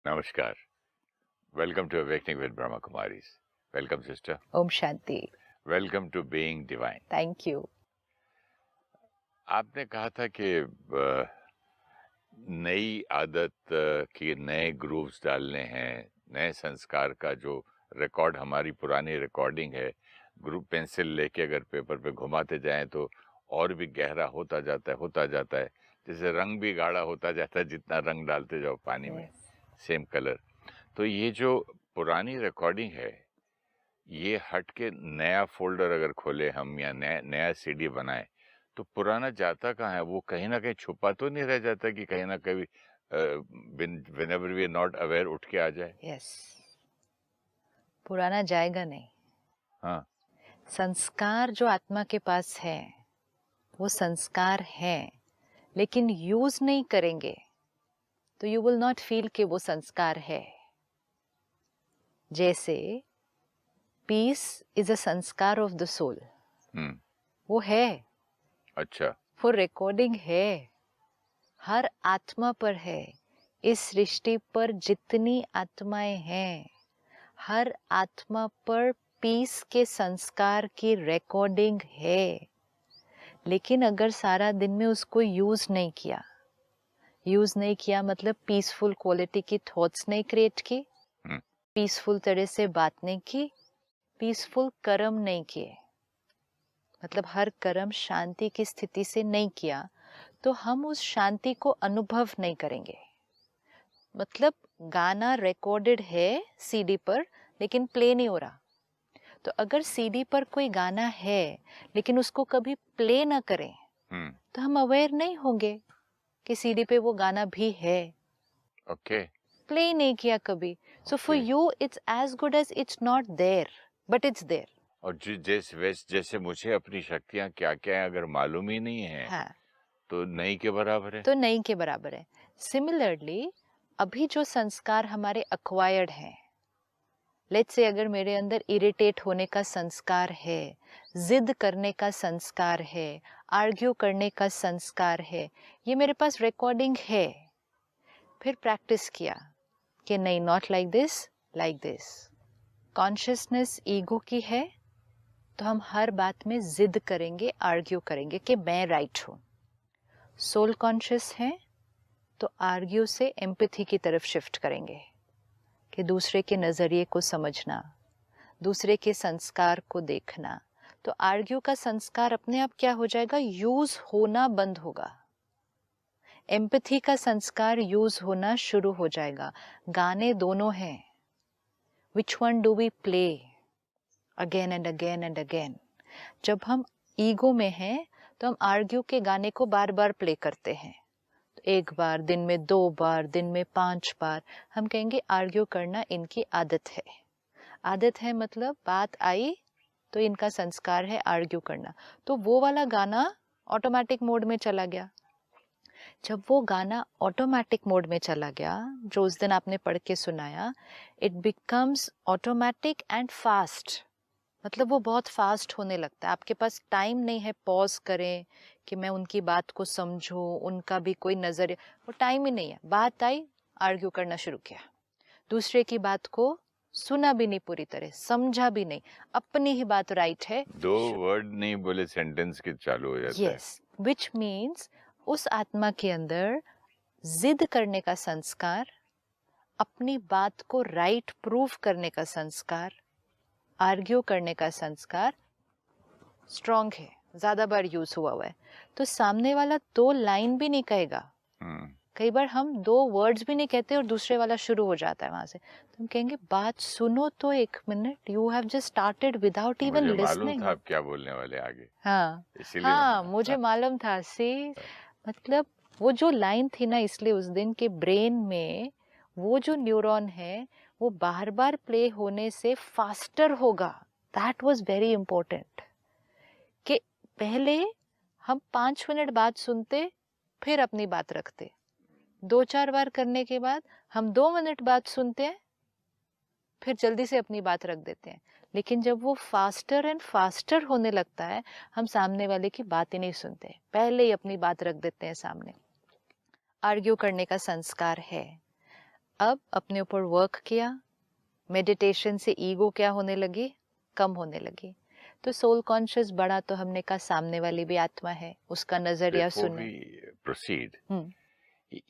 Namaskar. Welcome to Awakening with Brahma Kumaris. Welcome, sister. Om Shanti. Welcome to Being Divine. Thank you. आपने कहा था कि नई आदत की नए ग्रूव्स डालने हैं, नए संस्कार का जो रिकॉर्ड हमारी पुरानी रिकॉर्डिंग है, ग्रुप पेंसिल लेके अगर पेपर पे घुमाते जाएं तो और भी गहरा होता जाता है, जैसे रंग भी गाढ़ा होता जाता है जितना रंग डालते जाओ पानी में, सेम कलर। तो ये जो पुरानी रिकॉर्डिंग है, ये हट के नया फोल्डर अगर खोले हम या नया सीडी बनाए तो पुराना जाता कहाँ है? वो कहीं ना कहीं छुपा तो नहीं रह जाता कि कहीं ना कहीं whenever we are not aware उठ के आ जाए? यस, पुराना जाएगा नहीं। हाँ, संस्कार जो आत्मा के पास है वो संस्कार है, लेकिन यूज नहीं करेंगे तो यू विल नॉट फील कि वो संस्कार है। जैसे पीस इज अ संस्कार ऑफ द सोल, वो है। अच्छा, वो रिकॉर्डिंग है, हर आत्मा पर है। इस सृष्टि पर जितनी आत्माएं हैं, हर आत्मा पर पीस के संस्कार की रिकॉर्डिंग है। लेकिन अगर सारा दिन में उसको यूज नहीं किया मतलब पीसफुल क्वालिटी की थॉट्स नहीं क्रिएट की, पीसफुल तरह से बात नहीं की, पीसफुल कर्म नहीं किए, मतलब हर कर्म शांति की स्थिति से नहीं किया, तो हम उस शांति को अनुभव नहीं करेंगे। मतलब गाना रिकॉर्डेड है सीडी पर लेकिन प्ले नहीं हो रहा। तो अगर सीडी पर कोई गाना है लेकिन उसको कभी प्ले ना करें तो हम अवेयर नहीं होंगे कि सीडी पे वो गाना भी है। ओके, प्ले नहीं किया कभी, so for you it's as good as it's not there, but it's there. और जैसे मुझे अपनी शक्तियां क्या क्या है अगर मालूम ही नहीं है, हाँ, तो नहीं के बराबर है। तो नहीं के बराबर है। सिमिलरली अभी जो संस्कार हमारे अक्वायर्ड हैं, लेट्स से अगर मेरे अंदर इरिटेट होने का संस्कार है, जिद करने का संस्कार है, आर्ग्यू करने का संस्कार है, ये मेरे पास रिकॉर्डिंग है। फिर प्रैक्टिस किया कि नहीं, not like this, like this. Consciousness ego की है तो हम हर बात में जिद करेंगे, आर्ग्यू करेंगे कि मैं राइट हूं। सोल कॉन्शियस है तो आर्ग्यू से एम्पैथी की तरफ शिफ्ट करेंगे कि दूसरे के नजरिए को समझना, दूसरे के संस्कार को देखना। तो आर्ग्यू का संस्कार अपने आप क्या हो जाएगा? यूज होना बंद होगा। एम्पैथी का संस्कार यूज होना शुरू हो जाएगा। गाने दोनों हैं, which one do we play again and again and again? जब हम ईगो में हैं तो हम आर्ग्यू के गाने को बार बार प्ले करते हैं। तो एक बार दिन में, 2 बार दिन में, 5 बार हम कहेंगे आर्ग्यू करना इनकी आदत है। आदत है मतलब बात आई तो इनका संस्कार है आर्ग्यू करना। तो वो वाला गाना ऑटोमेटिक मोड में चला गया। जब वो गाना ऑटोमेटिक मोड में चला गया, जो उस दिन आपने पढ़ के सुनाया, it becomes automatic and fast. मतलब वो बहुत फास्ट होने लगता है। आपके पास टाइम नहीं है पॉज करें कि मैं उनकी बात को समझूं, उनका भी कोई नजरिया, वो टाइम ही नहीं है। बात आई, आर्ग्यू करना शुरू किया, दूसरे की बात को सुना भी नहीं, पूरी तरह समझा भी नहीं, अपनी ही बात राइट है। 2 वर्ड नहीं बोले सेंटेंस के चालू हो जाता है। यस, विच मीन्स उस आत्मा के अंदर जिद करने का संस्कार, अपनी बात को राइट प्रूव करने का संस्कार, आर्ग्यू करने का संस्कार स्ट्रॉन्ग है, ज्यादा बार यूज हुआ है। तो सामने वाला 2 लाइन भी नहीं कहेगा। कई बार हम 2 वर्ड्स भी नहीं कहते और दूसरे वाला शुरू हो जाता है वहां से। तो हम कहेंगे बात सुनो तो 1 minute, you have just started without even listening. मालूम था आप क्या बोलने वाले आगे। हाँ इसीलिए मुझे मालूम था। सी मतलब वो जो लाइन थी ना, इसलिए उस दिन के ब्रेन में वो जो न्यूरॉन है वो बार बार प्ले होने से फास्टर होगा। दैट वाज वेरी इंपॉर्टेंट कि पहले हम 5 मिनट बाद सुनते, फिर अपनी बात रखते। 2-4 बार करने के बाद हम 2 मिनट बाद सुनते हैं, फिर जल्दी से अपनी बात रख देते हैं। लेकिन जब वो फास्टर एंड फास्टर होने लगता है, हम सामने वाले की बात ही नहीं सुनते, पहले ही अपनी बात रख देते हैं सामने। आर्ग्यू करने का संस्कार है। अब अपने ऊपर वर्क किया, मेडिटेशन से ईगो क्या होने लगी, कम होने लगी। तो सोल कॉन्शियस बड़ा तो हमने कहा सामने वाली भी आत्मा है, उसका नजरिया बिफोर सुने। We proceed, hmm.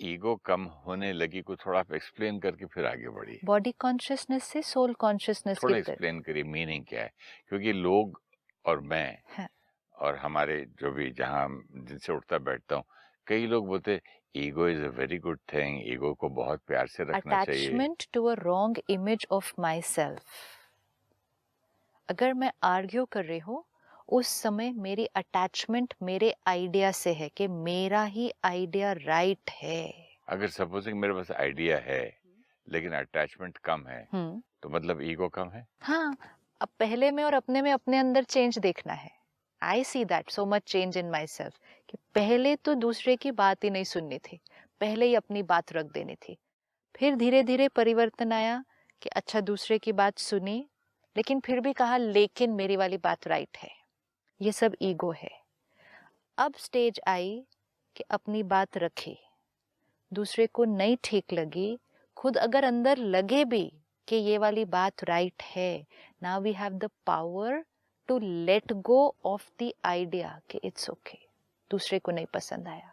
ईगो कम होने लगी को थोड़ा आप एक्सप्लेन करके फिर आगे बढ़िए। बॉडी कॉन्शियसनेस से सोल कॉन्शियसनेस की थोड़ा तरफ। एक्सप्लेन करिए मीनिंग क्या है, क्योंकि लोग और मैं हाँ। और हमारे जो भी जहाँ जिनसे उठता बैठता हूँ, कई लोग बोलते ego is a very good thing, ego को बहुत प्यार से रखना चाहिए। Attachment to a wrong image of my self. अगर मैं आर्ग्यू कर रही हूँ उस समय मेरी अटैचमेंट मेरे आइडिया से है कि मेरा ही आइडिया राइट है। अगर सपोजिंग मेरे पास आइडिया है लेकिन अटैचमेंट कम है, हम्म। तो मतलब ईगो कम है। हाँ, अब पहले में और अपने में अपने अंदर चेंज देखना है। I see that so much change in my self कि पहले तो दूसरे की बात ही नहीं सुननी थी, पहले ही अपनी बात रख देनी थी। फिर धीरे धीरे परिवर्तन आया कि अच्छा दूसरे की बात सुनी, लेकिन फिर भी कहा लेकिन मेरी वाली बात राइट है। ये सब ईगो है। अब स्टेज आई कि अपनी बात रखी, दूसरे को नहीं ठीक लगी, खुद अगर अंदर लगे भी कि ये वाली बात राइट है, now we have the power to let go of the idea कि इट्स ओके। दूसरे को नहीं पसंद आया,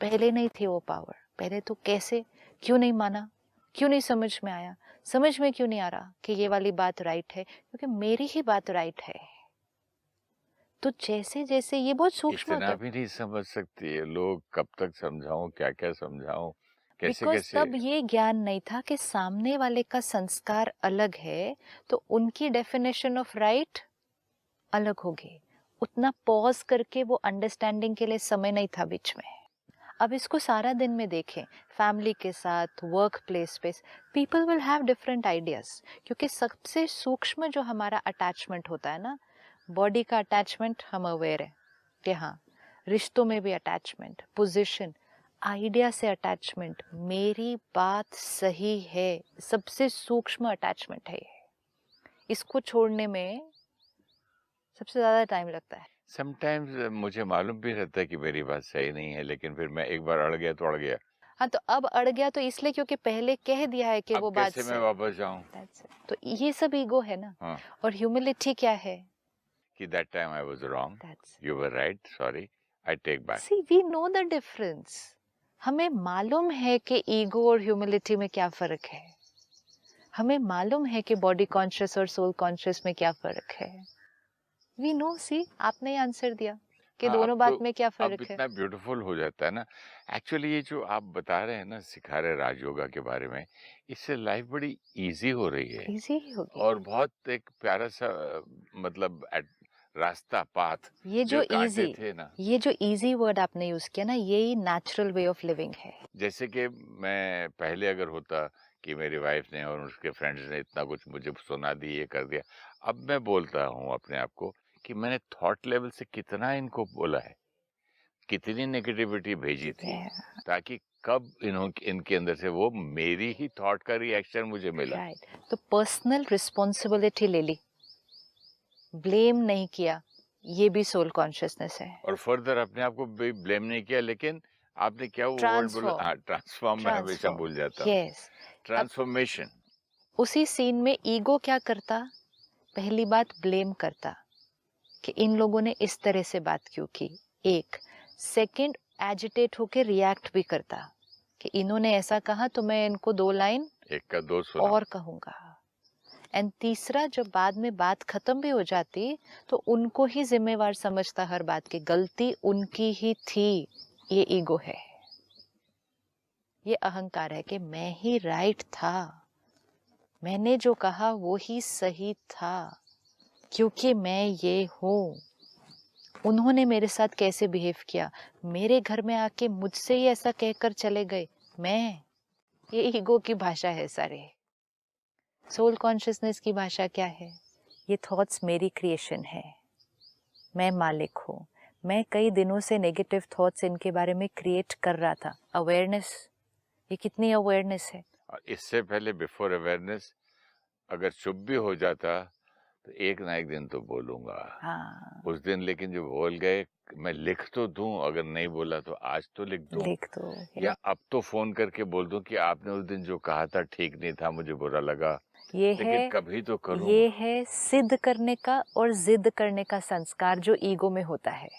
पहले नहीं थी वो पावर। पहले तो कैसे, क्यों नहीं माना, क्यों नहीं समझ में आया, समझ में क्यों नहीं आ रहा कि ये वाली बात राइट है, क्योंकि मेरी ही बात राइट है। तो जैसे जैसे ये बहुत सूक्ष्म इतना होता भी नहीं समझ सकती है लोग, कब तक समझाऊं, क्या क्या समझाऊं, कैसे बिकॉज कैसे। तब ये ज्ञान नहीं था कि सामने वाले का संस्कार अलग है, तो उनकी डेफिनेशन ऑफ राइट अलग होगी। उतना पॉज करके वो अंडरस्टैंडिंग के लिए समय नहीं था बीच में। अब इसको सारा दिन में देखें, फैमिली के साथ, वर्क प्लेस पे, people will have different ideas. क्योंकि सबसे सूक्ष्म जो हमारा अटैचमेंट होता है ना, बॉडी का अटैचमेंट हम अवेयर है कि हाँ, रिश्तों में भी अटैचमेंट, पोजीशन, आइडिया से अटैचमेंट, मेरी बात सही है, सबसे सूक्ष्म अटैचमेंट है ये। इसको छोड़ने में सबसे ज्यादा टाइम लगता है। समटाइम्स मुझे मालूम भी रहता है कि मेरी बात सही नहीं है, लेकिन फिर मैं एक बार अड़ गया तो अड़ गया। हाँ, तो अब अड़ गया तो इसलिए क्योंकि पहले कह दिया है कि अब वो बात कैसे मैं सही। वापस जाऊं? That's it. तो ये सब ईगो है ना। हाँ, और ह्यूमिलिटी क्या है? कि that time I was wrong, That's you were right, sorry, I take back. see we know the difference। हमें मालूम है कि ईगो और ह्यूमिलिटी में क्या फर्क है। हमें मालूम है कि बॉडी कॉन्शियस और सोल कॉन्शियस में क्या फर्क है। We know. सी आपने ही आंसर दिया कि हाँ, अब दोनों तो बात में क्या अब फर्क है। इतना ब्यूटीफुल हो जाता है ना। एक्चुअली ये जो आप बता रहे हैं ना, सिखा रहे राजयोगा के बारे में, इससे लाइफ बड़ी इजी हो रही है इजी ही होगी। और बहुत एक प्यारा सा मतलब रास्ता, पाथ ये जो जो कांटे इजी, थे ना। ये जो इजी वर्ड आपने यूज किया ना, यही नेचुरल वे ऑफ लिविंग है। जैसे कि मैं पहले अगर होता कि मेरी वाइफ ने और उसके फ्रेंड्स ने इतना कुछ मुझे सुना दी, ये कर दिया, अब मैं बोलता हूँ अपने आप को कि मैंने थॉट लेवल से कितना इनको बोला है, कितनी नेगेटिविटी भेजी थी, ताकि कब इनके अंदर से वो मेरी ही थॉट का रिएक्शन मुझे मिला। राइट। तो पर्सनल रिस्पॉन्सिबिलिटी ले ली, ब्लेम नहीं किया, ये भी सोल कॉन्शियसनेस है। और फर्दर अपने आप को भी ब्लेम नहीं किया, लेकिन आपने क्या वो वर्ड बोला, ट्रांसफॉर्म। हाँ, ट्रांसफॉर्म, मैं हमेशा ट्रांसफॉर्म, भूल जाता हूँ। यस। अब ट्रांसफॉर्मेशन। उसी सीन में ईगो क्या करता, पहली बात ब्लेम करता कि इन लोगों ने इस तरह से बात क्यों की। एक सेकंड एजिटेट होके रिएक्ट भी करता कि इन्होंने ऐसा कहा तो मैं इनको दो लाइन एक का दो सुना। और कहूंगा। एंड तीसरा, जब बाद में बात खत्म भी हो जाती तो उनको ही जिम्मेवार समझता हर बात की, गलती उनकी ही थी। ये ईगो है, ये अहंकार है कि मैं ही राइट था, मैंने जो कहा वो ही सही था, क्योंकि मैं ये हूँ। उन्होंने मेरे साथ कैसे बिहेव किया, मेरे घर में आके मुझसे ही ऐसा कहकर चले गए, मैं। ये ईगो की भाषा है सारे। सोल कॉन्शियसनेस की भाषा क्या है? ये थॉट्स मेरी क्रिएशन है, मैं मालिक हूँ। मैं कई दिनों से नेगेटिव थॉट्स इनके बारे में क्रिएट कर रहा था। अवेयरनेस, ये कितनी अवेयरनेस है। और इससे पहले बिफोर अवेयरनेस अगर चुप भी हो जाता तो एक ना एक दिन तो बोलूंगा। हाँ, उस दिन लेकिन जो बोल गए, मैं लिख तो दूं, अगर नहीं बोला तो आज तो लिख दूं, लिख दो। या अब तो फोन करके बोल दूं कि आपने उस दिन जो कहा था ठीक नहीं था, मुझे बुरा लगा, ये लेकिन है कभी तो करूं। ये है सिद्ध करने का और जिद करने का संस्कार जो ईगो में होता है।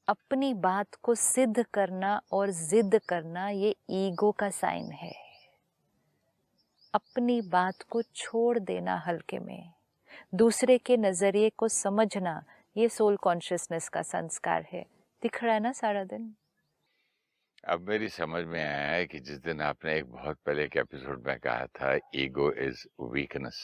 अपनी बात को सिद्ध करना और जिद करना ये ईगो का साइन है। अपनी बात को छोड़ देना हल्के में, दूसरे के नजरिए को समझना, ये सोल कॉन्शियसनेस का संस्कार है। दिख रहा है ना सारा दिन। अब मेरी समझ में आया है कि जिस दिन आपने एक बहुत पहले के एपिसोड में कहा था ईगो इज वीकनेस,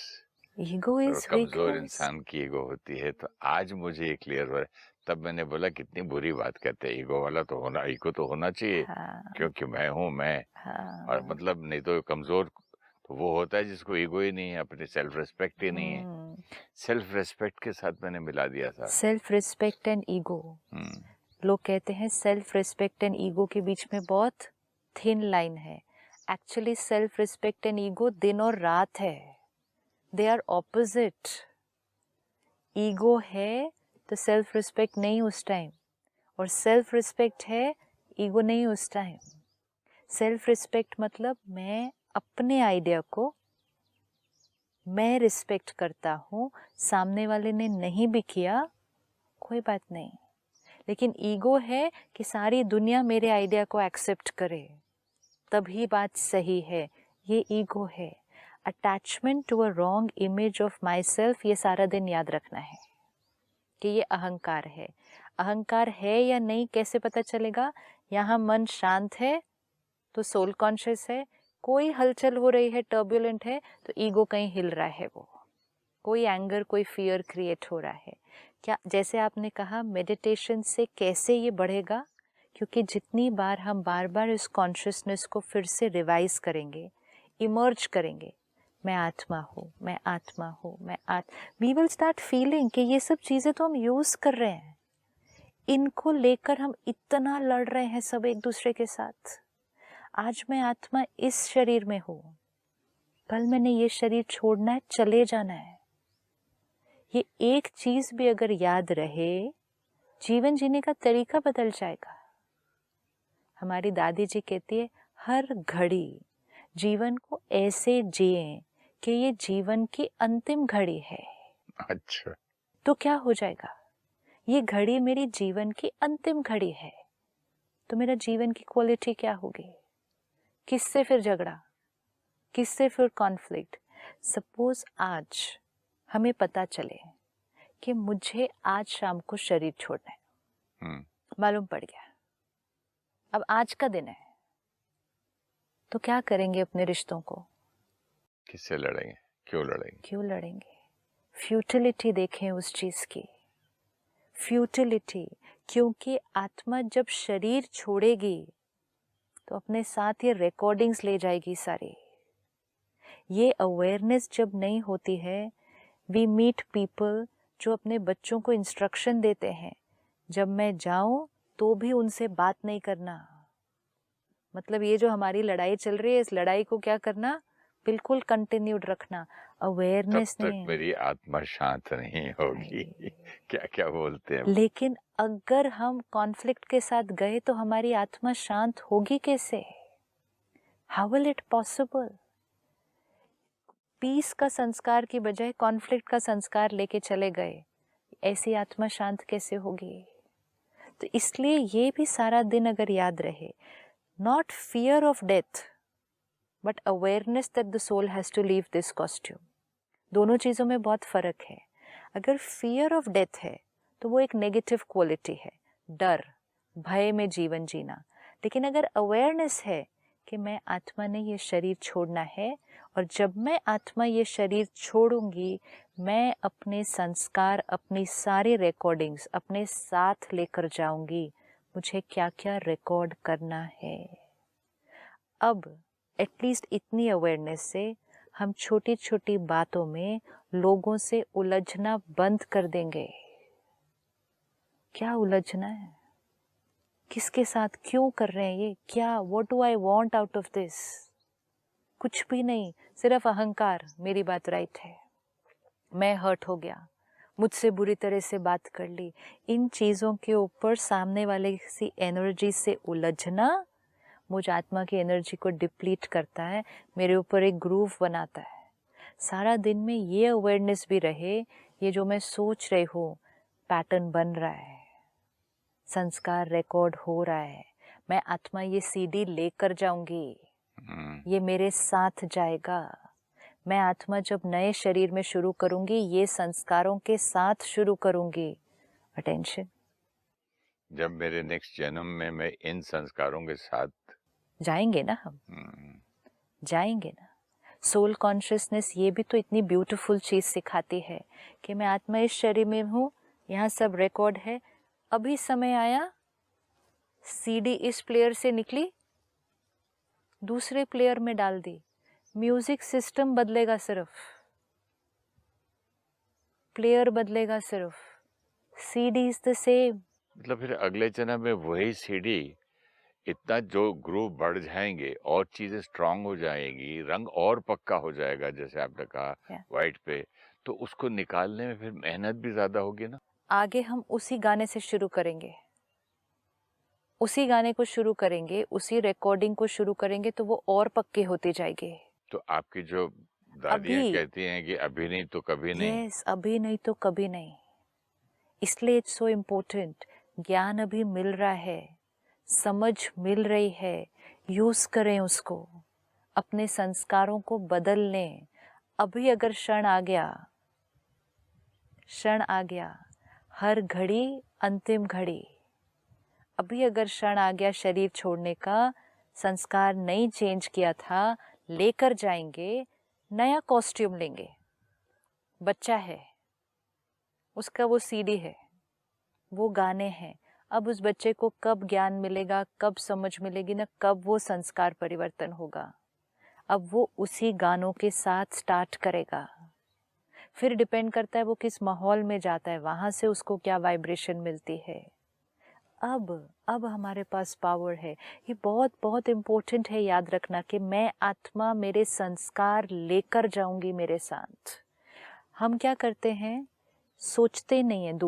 ईगो और इज कमजोर वीकनेस। इंसान की ईगो होती है, तो आज मुझे ये क्लियर हो रहा है। तब मैंने बोला कितनी बुरी बात कहते हैं, ईगो वाला तो होना, ईगो तो होना चाहिए, हाँ क्योंकि मैं हूँ मैं। और हाँ। मतलब नहीं तो कमजोर तो वो होता है जिसको ईगो ही नहीं है, अपनी सेल्फ रिस्पेक्ट ही नहीं है। सेल्फ रिस्पेक्ट के साथ मैंने मिला दिया था। सेल्फ रिस्पेक्ट एंड ईगो, लोग कहते हैं सेल्फ रिस्पेक्ट एंड ईगो के बीच में बहुत थिन लाइन है। Actually self respect and ego दिन और रात है, दे आर ऑपोजिट। ईगो है तो सेल्फ रिस्पेक्ट नहीं उस टाइम, और सेल्फ रिस्पेक्ट है, ईगो नहीं उस टाइम। सेल्फ रिस्पेक्ट मतलब मैं अपने आइडिया को मैं रिस्पेक्ट करता हूँ, सामने वाले ने नहीं भी किया कोई बात नहीं, लेकिन ईगो है कि सारी दुनिया मेरे आइडिया को एक्सेप्ट करे तभी बात सही है। ये ईगो है। Attachment to a wrong image of my self, ये सारा दिन याद रखना है कि ये अहंकार है। अहंकार है या नहीं कैसे पता चलेगा? यहाँ मन शांत है तो सोल कॉन्शियस है, कोई हलचल हो रही है, टर्बुलेंट है, तो ईगो कहीं हिल रहा है, वो कोई एंगर कोई फियर क्रिएट हो रहा है। क्या, जैसे आपने कहा मेडिटेशन से कैसे ये बढ़ेगा? क्योंकि जितनी बार हम बार बार इस कॉन्शियसनेस को फिर से रिवाइज करेंगे, इमर्ज करेंगे, मैं आत्मा हूँ, मैं आत्मा हूँ, वी विल स्टार्ट फीलिंग कि ये सब चीज़ें तो हम यूज़ कर रहे हैं, इनको लेकर हम इतना लड़ रहे हैं सब एक दूसरे के साथ। आज मैं आत्मा इस शरीर में हूँ, कल मैंने ये शरीर छोड़ना है, चले जाना है। ये एक चीज भी अगर याद रहे, जीवन जीने का तरीका बदल जाएगा। हमारी दादी जी कहती है हर घड़ी जीवन को ऐसे जिए कि ये जीवन की अंतिम घड़ी है। अच्छा, तो क्या हो जाएगा? ये घड़ी मेरी जीवन की अंतिम घड़ी है, तो मेरा जीवन की क्वालिटी क्या होगी? किससे फिर झगड़ा, किससे फिर कॉन्फ्लिक्ट? सपोज आज हमें पता चले कि मुझे आज शाम को शरीर छोड़ना है, मालूम पड़ गया, अब आज का दिन है, तो क्या करेंगे अपने रिश्तों को? किससे लड़ेंगे? क्यों लड़ेंगे? क्यों लड़ेंगे? फ्यूटिलिटी देखें उस चीज की, फ्यूटिलिटी। क्योंकि आत्मा जब शरीर छोड़ेगी तो अपने साथ ये रिकॉर्डिंग्स ले जाएगी सारी। ये अवेयरनेस जब नहीं होती है, वी मीट पीपल जो अपने बच्चों को इंस्ट्रक्शन देते हैं, जब मैं जाऊं तो भी उनसे बात नहीं करना। मतलब ये जो हमारी लड़ाई चल रही है, इस लड़ाई को क्या करना? बिल्कुल कंटिन्यूड रखना। अवेयरनेस तब तक नहीं। मेरी आत्मा शांत नहीं होगी। क्या क्या बोलते हैं? लेकिन अगर हम कॉन्फ्लिक्ट के साथ गए तो हमारी आत्मा शांत होगी कैसे? How will it possible? Peace का संस्कार की बजाय कॉन्फ्लिक्ट का संस्कार लेके चले गए, ऐसी आत्मा शांत कैसे होगी? तो इसलिए ये भी सारा दिन अगर याद रहे, not fear of death but awareness that the soul has to leave this costume. दोनों चीज़ों में बहुत फर्क है। अगर फियर ऑफ डेथ है तो वो एक नेगेटिव क्वालिटी है, डर भय में जीवन जीना। लेकिन अगर अवेयरनेस है कि मैं आत्मा ने ये शरीर छोड़ना है, और जब मैं आत्मा ये शरीर छोड़ूंगी, मैं अपने संस्कार, अपनी सारी रिकॉर्डिंग्स अपने साथ लेकर जाऊंगी। मुझे क्या क्या रिकॉर्ड करना है। अब एटलीस्ट इतनी अवेयरनेस से हम छोटी छोटी बातों में लोगों से उलझना बंद कर देंगे। क्या उलझना है? किसके साथ क्यों कर रहे हैं ये? क्या, what do I want out of this? कुछ भी नहीं, सिर्फ अहंकार, मेरी बात राइट है। मैं हर्ट हो गया, मुझसे बुरी तरह से बात कर ली, इन चीज़ों के ऊपर सामने वाले की एनर्जी से उलझना मुझ आत्मा की एनर्जी को डिप्लीट करता है, मेरे ऊपर एक ग्रूव बनाता है। सारा दिन में ये अवेयरनेस भी रहे, ये जो मैं सोच रही हूँ पैटर्न बन रहा है, संस्कार रिकॉर्ड हो रहा है, मैं आत्मा ये सीडी लेकर जाऊंगी, ये मेरे साथ जाएगा। मैं आत्मा जब नए शरीर में शुरू करूंगी, ये संस्कारों के साथ शुरू करूंगी। अटेंशन। जब मेरे नेक्स्ट जन्म में मैं इन संस्कारों के साथ जाएंगे ना, हम जाएंगे ना। सोल कॉन्शियसनेस ये भी तो इतनी ब्यूटीफुल चीज सिखाती है कि मैं आत्मा इस शरीर में हूँ, यहाँ सब रिकॉर्ड है, अभी समय आया, सीडी इस प्लेयर से निकली, दूसरे प्लेयर में डाल दी, म्यूजिक सिस्टम बदलेगा, सिर्फ प्लेयर बदलेगा, सिर्फ सीडी इज द सेम। मतलब फिर अगले जन्म में वही सीडी इतना जो ग्रुप बढ़ जाएंगे और चीजें स्ट्रांग हो जाएंगी, रंग और पक्का हो जाएगा, जैसे आपने कहा वाइट पे, तो उसको निकालने में फिर मेहनत भी ज्यादा होगी ना। आगे हम उसी गाने से शुरू करेंगे, उसी गाने को शुरू करेंगे, उसी रिकॉर्डिंग को शुरू करेंगे, तो वो और पक्के होते जाएंगे। तो आपकी जो दादियां कहती हैं कि अभी नहीं तो कभी नहीं। यस, अभी नहीं तो कभी नहीं। इसलिए इट्स सो इम्पोर्टेंट। ज्ञान अभी मिल रहा है, समझ मिल रही है, यूज करें उसको, अपने संस्कारों को बदल लें। अभी अगर क्षण आ गया, क्षण आ गया, हर घड़ी अंतिम घड़ी, अभी अगर क्षण आ गया शरीर छोड़ने का, संस्कार नहीं चेंज किया था, लेकर जाएंगे, नया कॉस्ट्यूम लेंगे। बच्चा है, उसका वो सीडी है, वो गाने हैं। अब उस बच्चे को कब ज्ञान मिलेगा, कब समझ मिलेगी ना, कब वो संस्कार परिवर्तन होगा। अब वो उसी गानों के साथ स्टार्ट करेगा। फिर डिपेंड करता है वो किस माहौल में जाता है, वहां से उसको क्या वाइब्रेशन मिलती है। अब हमारे पास पावर है। ये बहुत बहुत इम्पोर्टेंट है याद रखना कि मैं आत्मा मेरे संस्कार लेकर जाऊंगी मेरे साथ। हम क्या करते हैं, सोचते नहीं है,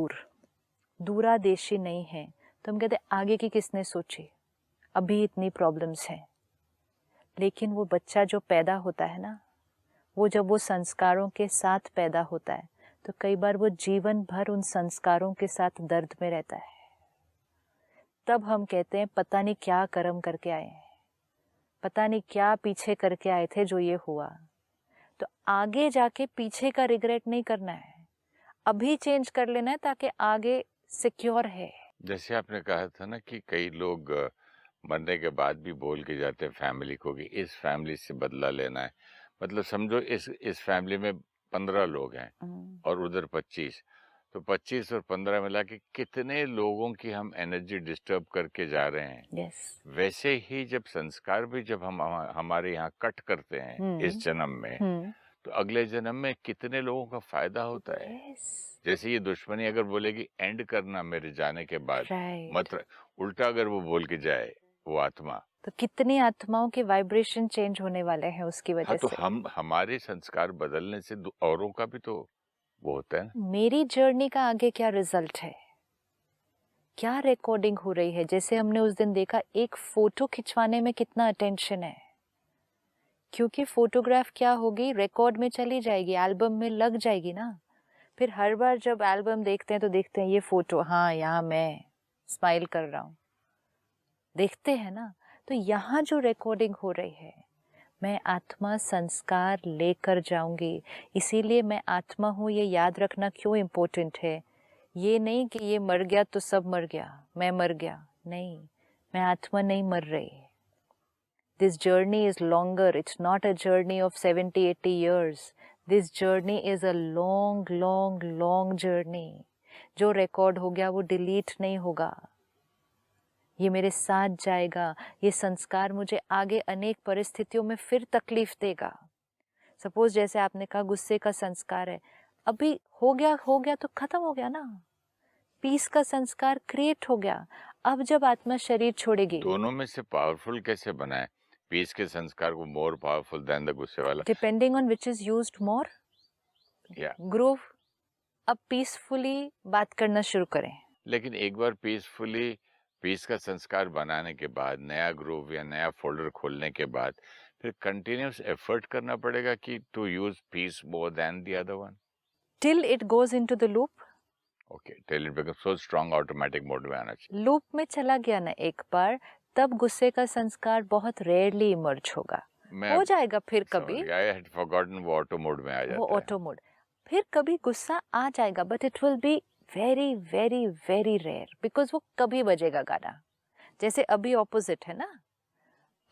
दूरादेशी नहीं है, तो हम कहते आगे की किसने सोची, अभी इतनी प्रॉब्लम्स हैं। लेकिन वो बच्चा जो पैदा होता है ना, वो जब वो संस्कारों के साथ पैदा होता है, तो कई बार वो जीवन भर उन संस्कारों के साथ दर्द में रहता है। तब हम कहते हैं पता नहीं क्या कर्म करके आए हैं, पता नहीं क्या पीछे करके आए थे जो ये हुआ। तो आगे जाके पीछे का रिग्रेट नहीं करना है, अभी चेंज कर लेना है ताकि आगे सिक्योर है। जैसे आपने कहा था ना कि कई लोग मरने के बाद भी बोल के जाते हैं फैमिली को कि इस फैमिली से बदला लेना है। मतलब समझो इस फैमिली में 15 लोग हैं और उधर 25, तो 25 और 15 मिला के कितने लोगों की हम एनर्जी डिस्टर्ब करके जा रहे हैं। वैसे ही जब संस्कार भी जब हम हमारे यहाँ कट करते हैं इस जन्म में, तो अगले जन्म में कितने लोगों का फायदा होता है। जैसे ये दुश्मनी अगर बोलेगी एंड करना मेरे जाने के बाद, मतलब उल्टा अगर वो बोल के जाए वो आत्मा, तो कितनी आत्माओं के वाइब्रेशन चेंज होने वाले हैं उसकी वजह तो से। हमारे संस्कार बदलने से औरों का भी तो वो होता है ना। मेरी जर्नी का आगे क्या रिजल्ट है, क्या रिकॉर्डिंग हो रही है। जैसे हमने उस दिन देखा, एक फोटो खिंचवाने में कितना अटेंशन है, क्योंकि फोटोग्राफ क्या होगी, रिकॉर्ड में चली जाएगी, एल्बम में लग जाएगी ना। फिर हर बार जब एल्बम देखते हैं तो देखते हैं ये फोटो, हाँ यहाँ मैं स्माइल कर रहा हूँ, देखते हैं ना। तो यहाँ जो रिकॉर्डिंग हो रही है, मैं आत्मा संस्कार लेकर जाऊंगी। इसीलिए मैं आत्मा हूँ, ये याद रखना क्यों इम्पोर्टेंट है। ये नहीं कि ये मर गया तो सब मर गया, मैं मर गया, नहीं, मैं आत्मा नहीं मर रही। This journey is longer. It's not a journey of 70, 80 years. This journey is a long, long, long journey. जो रिकॉर्ड हो गया वो डिलीट नहीं होगा, ये मेरे साथ जाएगा। ये संस्कार मुझे आगे अनेक परिस्थितियों में फिर तकलीफ देगा। सपोज जैसे आपने कहा गुस्से का संस्कार है, अभी हो गया तो खत्म हो गया ना। पीस का संस्कार क्रिएट हो गया। अब जब आत्मा शरीर छोड़ेगी, दोनों में से पावरफुल कैसे बनाए पीस के संस्कार को, मोर पावरफुल देन द गुस्से वाला? Depending on which is used मोर। या ग्रूव, अब पीसफुली बात करना शुरू करें। लेकिन एक बार पीस का संस्कार बनाने के बाद, नया ग्रूव या नया फोल्डर खोलने के बाद, फिर कंटिन्यूस एफर्ट करना पड़ेगा कि to use peace more than the other one. Till it goes into the loop. Okay, till it becomes so strong, automatic mode में आना चाहिए। लूप में चला गया ना एक बार, तब गुस्से का संस्कार बहुत रेयरली इमर्ज होगा। मैं हो जाएगा फिर समझ कभी, गया, आई हैड फॉरगॉटन वो ऑटो मोड में आ वो जाता है। ऑटो मोड, फिर कभी गुस्सा आ जाएगा, but it will be very very very rare, because वो कभी बजेगा गाना। जैसे अभी ऑपोजिट है ना,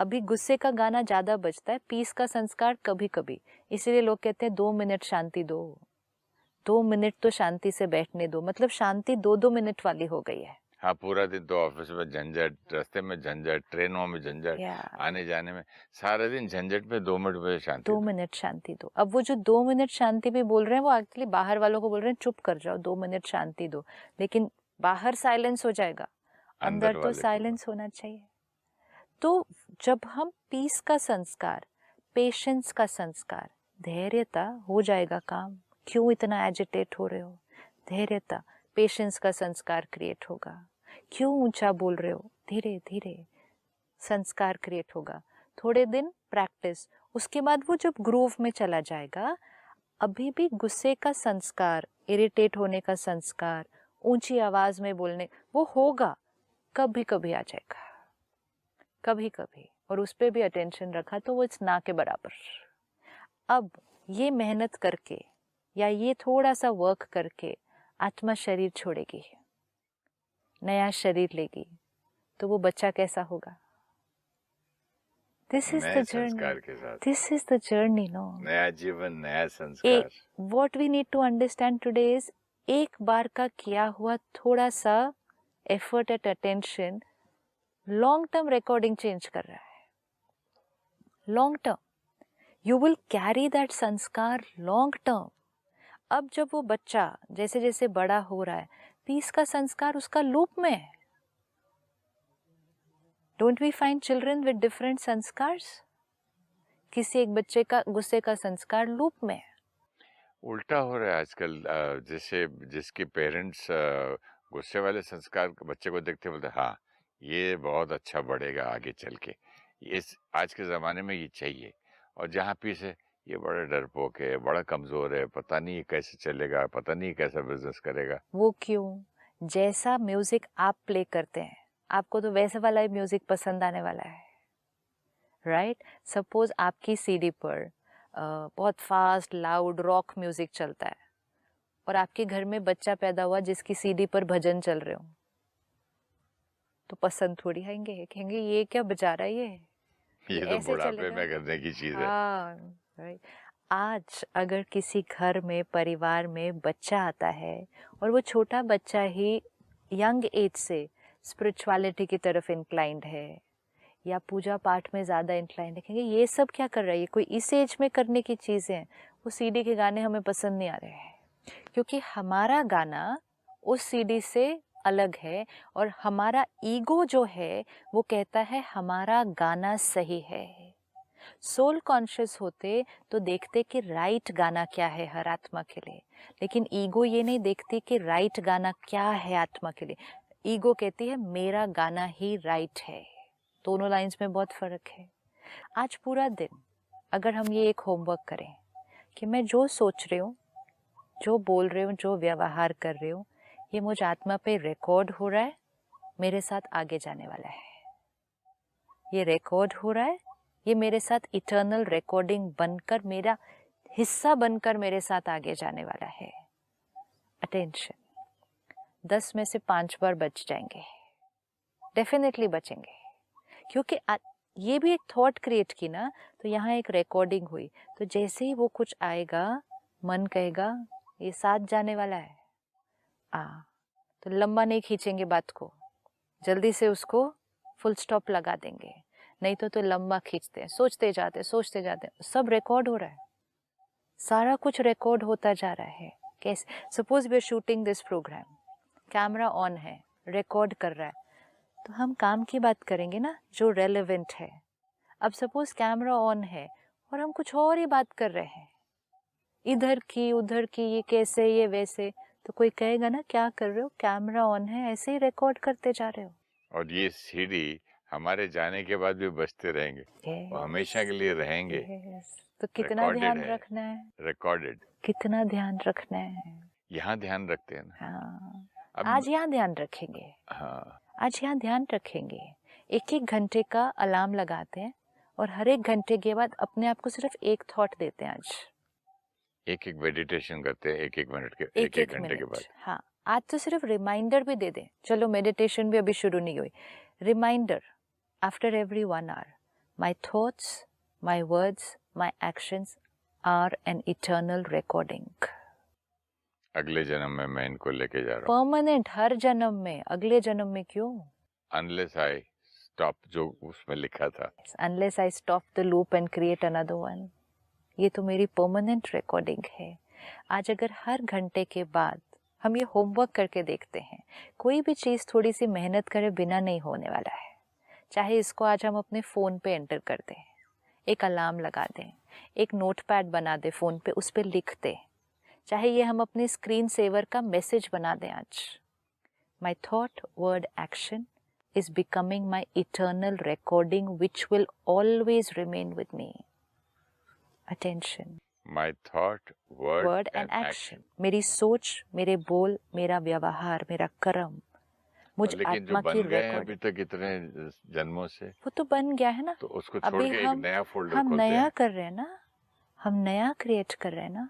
अभी गुस्से का गाना ज्यादा बजता है, पीस का संस्कार कभी कभी। इसीलिए लोग कहते हैं 2 मिनट शांति दो, 2 मिनट तो शांति से बैठने दो, मतलब शांति 2-2 मिनट वाली हो गई है। हाँ, पूरा दिन तो ऑफिस में झंझट, रास्ते में झंझट, ट्रेनों में झंझट, या आने जाने में, सारा दिन झंझट में 2 मिनट में शांति दो दो। मिनट शांति दो। अब वो जो 2 मिनट शांति भी बोल रहे हैं, वो एक्चुअली बाहर वालों को बोल रहे हैं चुप कर जाओ, 2 मिनट शांति दो, लेकिन बाहर साइलेंस हो जाएगा, अंदर तो वाले को साइलेंस होना चाहिए। तो जब हम पीस का संस्कार, पेशेंस का संस्कार, धैर्यता, हो जाएगा काम, क्यों इतना एजिटेट हो रहे हो, धैर्यता, पेशेंस का संस्कार क्रिएट होगा। क्यों ऊंचा बोल रहे हो, धीरे धीरे संस्कार क्रिएट होगा। थोड़े दिन प्रैक्टिस, उसके बाद वो जब ग्रूव में चला जाएगा, अभी भी गुस्से का संस्कार, इरिटेट होने का संस्कार, ऊंची आवाज में बोलने, वो होगा, कभी कभी आ जाएगा, कभी कभी, और उस पर भी अटेंशन रखा तो वो इट्स ना के बराबर। अब ये मेहनत करके या ये थोड़ा सा वर्क करके आत्मा शरीर छोड़ेगी, नया शरीर लेगी, तो वो बच्चा कैसा होगा? This is the sanskar journey, के साथ, this is the journey, no. नया जीवन, नया संस्कार। What we need to understand today is, एक बार का किया हुआ थोड़ा सा effort at attention long term recording change कर रहा है। Long term you will carry that sanskar long term. अब जब वो बच्चा जैसे जैसे बड़ा हो रहा है, पीस का संस्कार उसका लूप में है। Don't we find children with different संस्कार्स? किसी एक बच्चे का गुस्से का संस्कार लूप में है। उल्टा हो रहा है आजकल, जैसे जिसके पेरेंट्स गुस्से वाले संस्कार बच्चे को देखते बोलते हाँ ये बहुत अच्छा बढ़ेगा आगे चल के, इस आज के ज़माने में ये चाहिए। और जहाँ पीछे ये बड़ा डरपोक है, बड़ा कमज़ोर है, पता नहीं ये कैसे चलेगा, पता नहीं कैसा बिजनेस करेगा। वो क्यों? जैसा म्यूजिक आप प्ले करते हैं, आपको तो वैसे वाला ही म्यूजिक पसंद आने वाला है, राइट? सपोज आपकी सीडी पर बहुत फास्ट लाउड रॉक म्यूजिक चलता है, और आपके घर में बच्चा पैदा हुआ जिसकी सीडी पर भजन चल रहे हो, तो पसंद थोड़ी आएंगे, कहेंगे ये क्या बजा रहा है, ये तो ऐसे बुढ़ापे चलेगा। में करने की चीज़ है। हाँ, राइट। आज अगर किसी घर में, परिवार में बच्चा आता है और वो छोटा बच्चा ही यंग एज से स्पिरिचुअलिटी की तरफ इंक्लाइंड है या पूजा पाठ में ज़्यादा इंक्लाइंड है, कहेंगे ये सब क्या कर रहा है, ये कोई इस एज में करने की चीज़ें हैं। वो सीडी के गाने हमें पसंद नहीं आ रहे हैं, क्योंकि हमारा गाना उस सीडी से अलग है, और हमारा ईगो जो है वो कहता है हमारा गाना सही है। सोल कॉन्शियस होते तो देखते कि राइट गाना क्या है हर आत्मा के लिए, लेकिन ईगो ये नहीं देखती कि राइट गाना क्या है आत्मा के लिए। ईगो कहती है मेरा गाना ही राइट है। दोनों लाइंस में बहुत फर्क है। आज पूरा दिन अगर हम ये एक होमवर्क करें कि मैं जो सोच रही हूँ, जो बोल रही हूँ, जो व्यवहार कर रही हूँ, ये मुझ आत्मा पे रिकॉर्ड हो रहा है, मेरे साथ आगे जाने वाला है। ये रिकॉर्ड हो रहा है, ये मेरे साथ इटर्नल रिकॉर्डिंग बनकर, मेरा हिस्सा बनकर मेरे साथ आगे जाने वाला है। अटेंशन, 10 में से 5 बार बच जाएंगे, डेफिनेटली बचेंगे, क्योंकि ये भी एक थॉट क्रिएट की ना, तो यहाँ एक रिकॉर्डिंग हुई, तो जैसे ही वो कुछ आएगा, मन कहेगा ये साथ जाने वाला है, तो लंबा नहीं खींचेंगे बात को, जल्दी से उसको फुल स्टॉप लगा देंगे। नहीं तो लंबा खींचते हैं, सोचते जाते हैं, सब रिकॉर्ड हो रहा है, सारा कुछ रिकॉर्ड होता जा रहा है। कैसे? Suppose we are shooting this program, camera on है, रिकॉर्ड कर रहा है, तो हम काम की बात करेंगे ना जो रेलेवेंट है। अब सपोज कैमरा ऑन है और हम कुछ और ही बात कर रहे हैं, इधर की उधर की, ये कैसे ये वैसे, तो कोई कहेगा ना क्या कर रहे हो, कैमरा ऑन है, ऐसे ही रिकॉर्ड करते जा रहे हो। और ये सीडी हमारे जाने के बाद भी बजते रहेंगे, वो हमेशा के लिए रहेंगे। yes. तो कितना Recorded ध्यान है, रखना है, रिकॉर्डेड। कितना ध्यान रखना है। यहाँ ध्यान रखते हैं ना। हाँ, अब आज यहाँ ध्यान रखेंगे, हाँ, आज यहाँ ध्यान रखेंगे। एक एक घंटे का अलार्म लगाते हैं और हर एक घंटे के बाद अपने आप को सिर्फ एक थॉट देते हैं। आज एक एक मेडिटेशन करते हैं, एक एक मिनट के, एक एक घंटे के बाद। हाँ, आज तो सिर्फ रिमाइंडर भी दे दें। चलो मेडिटेशन भी अभी शुरू नहीं हुई, reminder after every 1 hour, my thoughts, my words, my actions are an eternal recording. अगले जन्म में मैं इनको लेके जा रहा हूँ। परमानेंट, हर जन्म में, अगले जन्म में क्यों? अनलेस आई स्टॉप, जो उसमें लिखा था, unless I stop the loop and create another one. ये तो मेरी परमानेंट रिकॉर्डिंग है। आज अगर हर घंटे के बाद हम ये होमवर्क करके देखते हैं, कोई भी चीज़ थोड़ी सी मेहनत करे बिना नहीं होने वाला है। चाहे इसको आज हम अपने फ़ोन पे एंटर कर दें, एक अलार्म लगा दें, एक नोटपैड बना दें फ़ोन पे, उस पर लिख दें, चाहे ये हम अपने स्क्रीन सेवर का मैसेज बना दें आज, my thought word action is becoming my eternal recording which will always remain with me. Attention. my thought, word and action. मेरी सोच, मेरे बोल, मेरा व्यवहार, मेरा कर्म, मुझ लेकिन जो आत्मा बन की गए हैं रिकॉर्ड। अभी तक इतने जन्मों से, वो तो बन गया है ना, तो उसको छोड़ अभी के एक नया फोल्डर हम खोलते नया हैं। कर रहे हैं ना, हम नया क्रिएट कर रहे हैं ना।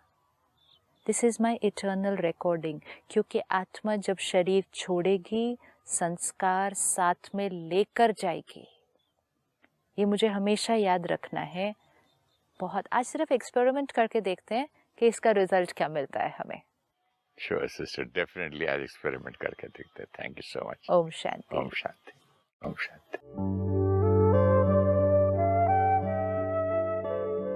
This is my eternal recording. क्योंकि आत्मा जब शरीर छोड़ेगी, संस्कार साथ में लेकर जाएगी। ये मुझे हमेशा याद रखना है। बहुत, आज सिर्फ एक्सपेरिमेंट करके देखते हैं कि इसका रिजल्ट क्या मिलता है हमें। श्योर सिस्टर, डेफिनेटली आज एक्सपेरिमेंट करके देखते हैं। Thank you so much. ओम शांति। ओम शांति। ओम शांति।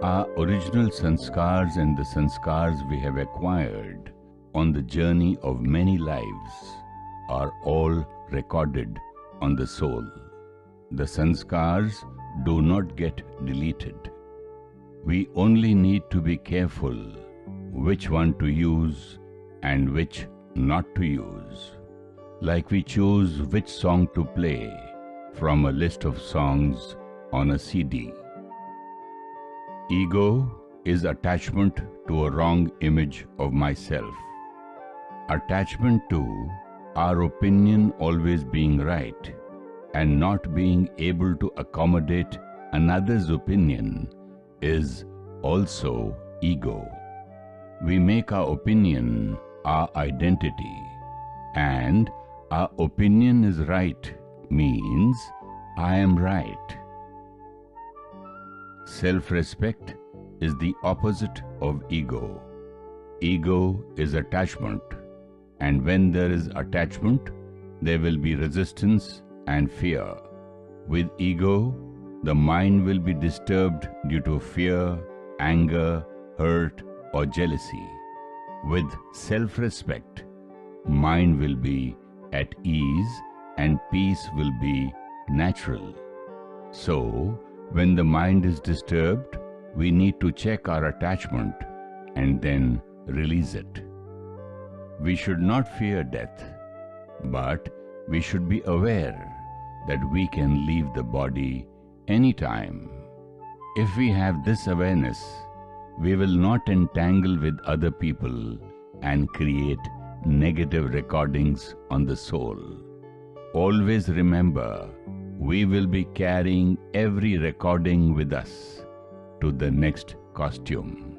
Our original sanskars and the sanskars we have acquired on the journey of many lives are all recorded on the soul. The sanskars do not get deleted. We only need to be careful which one to use and which not to use. Like we choose which song to play from a list of songs on a CD. Ego is attachment to a wrong image of myself. Attachment to our opinion always being right and not being able to accommodate another's opinion is also ego. We make our opinion our identity, and our opinion is right means I am right. Self-respect is the opposite of ego. Ego is attachment, and when there is attachment, there will be resistance and fear. With ego, the mind will be disturbed due to fear, anger, hurt, or jealousy. With self-respect, mind will be at ease and peace will be natural. So, when the mind is disturbed, we need to check our attachment and then release it. We should not fear death, but we should be aware that we can leave the body anytime. If we have this awareness, we will not entangle with other people and create negative recordings on the soul. Always remember, we will be carrying every recording with us to the next costume.